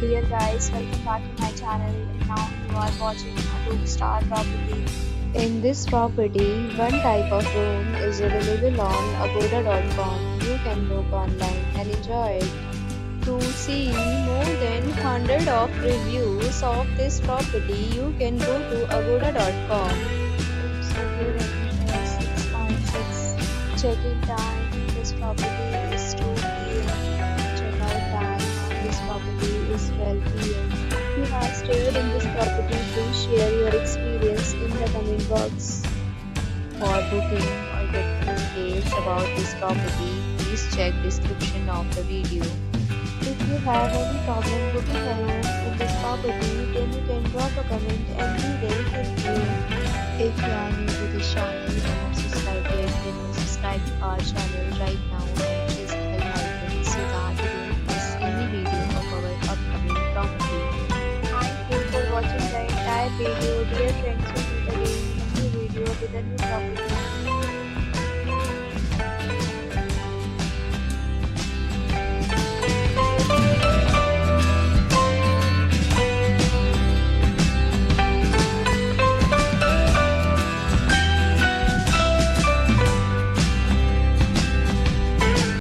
dear guys, welcome back to my channel. And now you are watching a 2-star property. In this property, one type of room is available on agoda.com. You can book online and enjoy it. To see more than 100 of reviews of this property, you can go to agoda.com. Its review rating is 6.6. Check-in time in this property is 2 p.m. Check-out time on this property is 12 p.m. If you have stayed in this property, please share your experience in the comment box. For booking or getting details about this property, please check description of the video. If you have any problem booking a room in this property, then you can drop a comment and we will help you. If you are new to this channel or not subscribed yet, then subscribe to our channel right now and press the bell icon so that you don't miss any video of our upcoming property. Thank you for watching the entire video. Dear friends, we meet again in a new video with a new property.